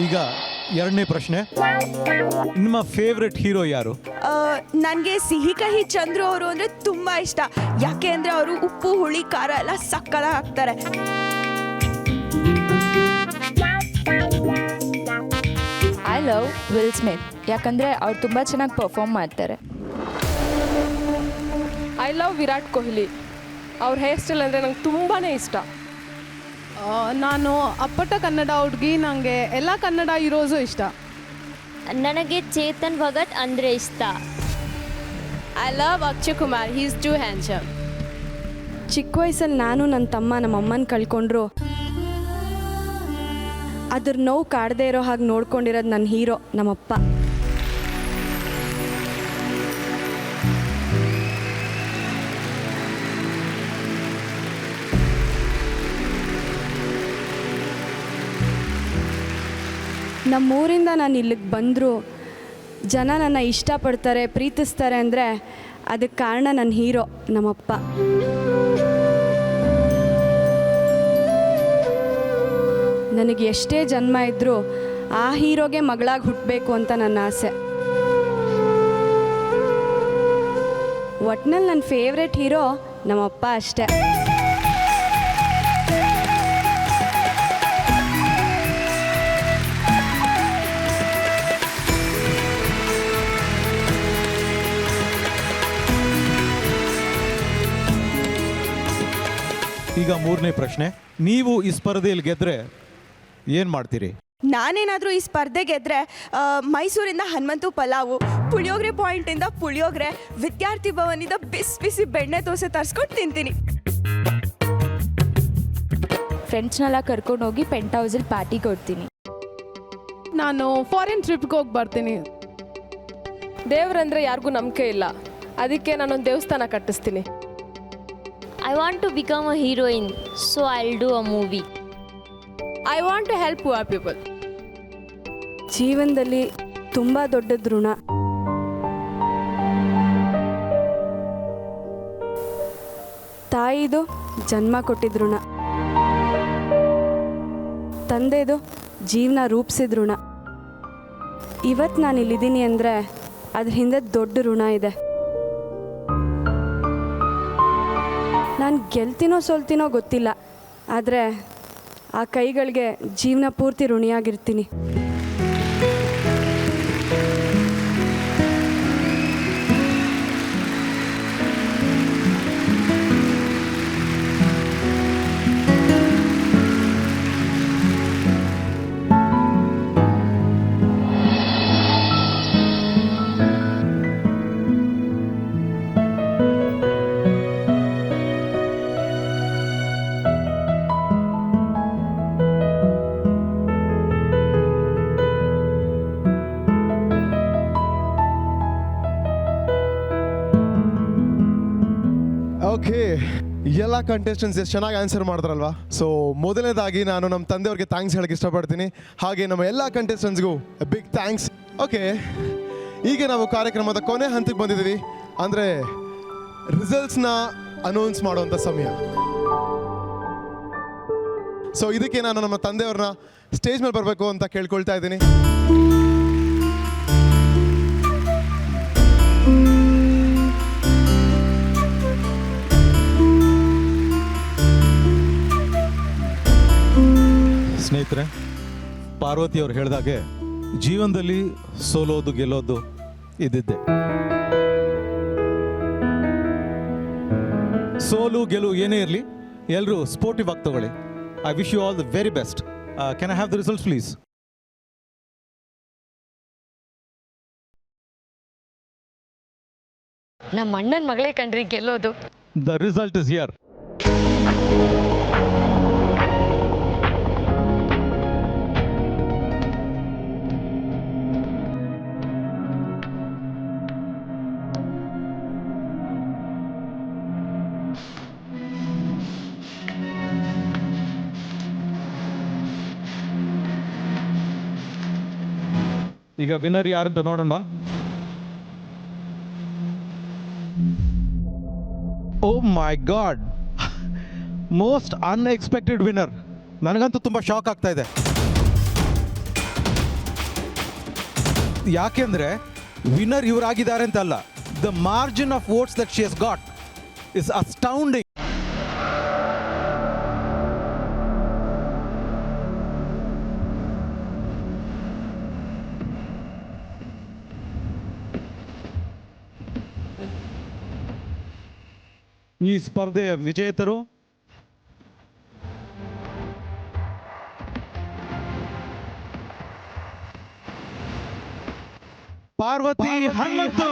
ಈಗ ಎರಡನೇ ಪ್ರಶ್ನೆ, ನಿಮ್ಮ ಫೇವ್ರೆಟ್ ಹೀರೋ ಯಾರು? ನನಗೆ ಸಿಹಿ ಕಹಿ ಚಂದ್ರು ಅವರು ಅಂದರೆ ತುಂಬ ಇಷ್ಟ. ಯಾಕೆ ಅಂದರೆ ಅವರು ಉಪ್ಪು ಹುಳಿ ಖಾರ ಎಲ್ಲ ಸಕ್ಕತ್ತಾಗಿ ಹಾಕ್ತಾರೆ. ಐ ಲವ್ ವಿಲ್ ಸ್ಮಿತ್, ಯಾಕಂದರೆ ಅವ್ರು ತುಂಬ ಚೆನ್ನಾಗಿ ಪರ್ಫಾರ್ಮ್ ಮಾಡ್ತಾರೆ. ಐ ಲವ್ ವಿರಾಟ್ ಕೊಹ್ಲಿ, ಅವ್ರ ಹೇರ್ ಸ್ಟೈಲ್ ಅಂದರೆ ನಂಗೆ ತುಂಬಾ ಇಷ್ಟ. ನಾನು ಅಪ್ಪಟ ಕನ್ನಡ ಹುಡುಗಿ, ನನಗೆ ಎಲ್ಲ ಕನ್ನಡ ಹೀರೋಸು ಇಷ್ಟ. ನನಗೆ ಚೇತನ್ ಭಗತ್ ಅಂದರೆ ಇಷ್ಟ. I love Akshay Kumar, he is too handsome. ಚಿಕ್ಕ ವಯಸ್ಸಲ್ಲಿ ನಾನು ನನ್ನ ತಮ್ಮ ನಮ್ಮ ಅಮ್ಮನ ಕಳ್ಕೊಂಡ್ರು. ಅದ್ರ ನೋವು ಕಾಡದೇ ಇರೋ ಹಾಗೆ ನೋಡ್ಕೊಂಡಿರೋದು ನನ್ನ ಹೀರೋ ನಮ್ಮಪ್ಪ. ನಮ್ಮೂರಿಂದ ನಾನು ಇಲ್ಲಿಗೆ ಬಂದರೂ ಜನ ನನ್ನ ಇಷ್ಟಪಡ್ತಾರೆ, ಪ್ರೀತಿಸ್ತಾರೆ ಅಂದರೆ ಅದಕ್ಕೆ ಕಾರಣ ನನ್ನ ಹೀರೋ ನಮ್ಮಪ್ಪ. ನನಗೆ ಎಷ್ಟೇ ಜನ್ಮ ಇದ್ದರೂ ಆ ಹೀರೋಗೆ ಮಗಳಾಗಿ ಹುಟ್ಟಬೇಕು ಅಂತ ನನ್ನ ಆಸೆ. ಒಟ್ನಲ್ಲಿ ನನ್ನ ಫೇವ್ರೆಟ್ ಹೀರೋ ನಮ್ಮಪ್ಪ ಅಷ್ಟೇ. ಈಗ ಮೂರನೇ ಪ್ರಶ್ನೆ, ನೀವು ಈ ಸ್ಪರ್ಧೆಯಲ್ಲಿ ಗೆದ್ರೆ ಏನು ಮಾಡ್ತೀರಿ? ನಾನೇನಾದರೂ ಈ ಸ್ಪರ್ಧೆ ಗೆದ್ದರೆ ಮೈಸೂರಿಂದ ಹನುಮಂತು ಪಲಾವು, ಪುಳಿಯೋಗರೆ ಪಾಯಿಂಟಿಂದ ಪುಳಿಯೋಗರೆ, ವಿದ್ಯಾರ್ಥಿ ಭವನಿಂದ ಬಿಸಿ ಬಿಸಿ ಬೆಣ್ಣೆ ದೋಸೆ ತರಿಸ್ಕೊಂಡು ತಿಂತೀನಿ. ಫ್ರೆಂಡ್ಸ್ನೆಲ್ಲ ಕರ್ಕೊಂಡೋಗಿ ಪೆಂಟ್ ಹೌಸಲ್ಲಿ ಪಾರ್ಟಿ ಕೊಡ್ತೀನಿ. ನಾನು ಫಾರಿನ್ ಟ್ರಿಪ್ಗೆ ಹೋಗಿ ಬರ್ತೀನಿ. ದೇವ್ರಂದ್ರೆ ಯಾರಿಗೂ ನಂಬಿಕೆ ಇಲ್ಲ, ಅದಕ್ಕೆ ನಾನೊಂದು ದೇವಸ್ಥಾನ ಕಟ್ಟಿಸ್ತೀನಿ. I want to become a heroine, so I'll do a movie. I want to help poor people. ಜೀವನದಲ್ಲಿ ತುಂಬ ದೊಡ್ಡದ ಋಣ. ತಾಯಿದು ಜನ್ಮ ಕೊಟ್ಟಿದ್ದ ಋಣ, ತಂದೆದು ಜೀವನ ರೂಪಿಸಿದ ಋಣ. ಇವತ್ತು ನಾನು ಇಲ್ಲಿದ್ದೀನಿ ಅಂದರೆ ಅದ್ರ ಹಿಂದೆ ದೊಡ್ಡ ಋಣ ಇದೆ. ನಾನು ಗೆಲ್ತೀನೋ ಸೋಲ್ತೀನೋ ಗೊತ್ತಿಲ್ಲ, ಆದರೆ ಆ ಕೈಗಳಿಗೆ ಜೀವನ ಪೂರ್ತಿ ಋಣಿಯಾಗಿರ್ತೀನಿ. ಓಕೆ, ಎಲ್ಲ ಕಂಟೆಸ್ಟೆಂಟ್ಸ್ ಎಷ್ಟು ಚೆನ್ನಾಗಿ ಆನ್ಸರ್ ಮಾಡಿದ್ರಲ್ವಾ. ಸೊ ಮೊದಲನೇದಾಗಿ ನಾನು ನಮ್ಮ ತಂದೆಯವ್ರಿಗೆ ಥ್ಯಾಂಕ್ಸ್ ಹೇಳಕ್ಕೆ ಇಷ್ಟಪಡ್ತೀನಿ. ಹಾಗೆ ನಮ್ಮ ಎಲ್ಲ ಕಂಟೆಸ್ಟೆಂಟ್ಸ್ಗೂ ಬಿಗ್ ಥ್ಯಾಂಕ್ಸ್. ಓಕೆ, ಈಗ ನಾವು ಕಾರ್ಯಕ್ರಮದ ಕೊನೆ ಹಂತಕ್ಕೆ ಬಂದಿದ್ದೀವಿ, ಅಂದರೆ ರಿಸಲ್ಟ್ಸ್ನ ಅನೌನ್ಸ್ ಮಾಡುವಂಥ ಸಮಯ. ಸೊ ಇದಕ್ಕೆ ನಾನು ನಮ್ಮ ತಂದೆಯವ್ರನ್ನ ಸ್ಟೇಜ್ ಮೇಲೆ ಬರಬೇಕು ಅಂತ ಕೇಳ್ಕೊಳ್ತಾ ಇದ್ದೀನಿ. ಸ್ನೇಹಿತರೆ, ಪಾರ್ವತಿಯವರು ಹೇಳಿದಾಗೆ ಜೀವನದಲ್ಲಿ ಸೋಲೋದು ಗೆಲ್ಲೋದು ಇದ್ದಿದ್ದೆ. ಸೋಲು ಗೆಲುವು ಏನೇ ಇರಲಿ, ಎಲ್ಲರೂ ಸ್ಪೋರ್ಟಿವ್ ಆಗಿ ತಗೊಳ್ಳಿ. I wish you all the very best. Can I have the results please? ನಮ್ಮ ಅಣ್ಣನ ಮಗಳೇ ಕಂಡ್ರಿ ಗೆಲ್ಲೋದು. The result is here. ಈಗ ವಿನ್ನರ್ ಯಾರಂತ ನೋಡೋಣ. Oh my god, most unexpected winner. ನನಗಂತೂ ತುಂಬ ಶಾಕ್ ಆಗ್ತಾ ಇದೆ. ಯಾಕೆಂದರೆ ವಿನ್ನರ್ ಇವರಾಗಿದ್ದಾರೆ ಅಂತ ಅಲ್ಲ, the margin of votes that she has got is astounding. ಈ ಸ್ಪರ್ಧೆಯ ವಿಜೇತರು ಪಾರ್ವತಿ ಹನುಮಂತು.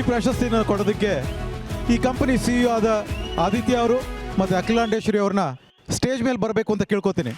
ಪ್ರಶಸ್ತಿನ ಕೊಡೋದಕ್ಕೆ ಈ ಕಂಪನಿ CEO ಆದ ಆದಿತ್ಯ ಅವರು ಮತ್ತು ಅಖಿಲಾಂಡೇಶ್ವರಿ ಅವ್ರನ್ನ ಸ್ಟೇಜ್ ಮೇಲೆ ಬರಬೇಕು ಅಂತ ಕೇಳ್ಕೊತೀನಿ.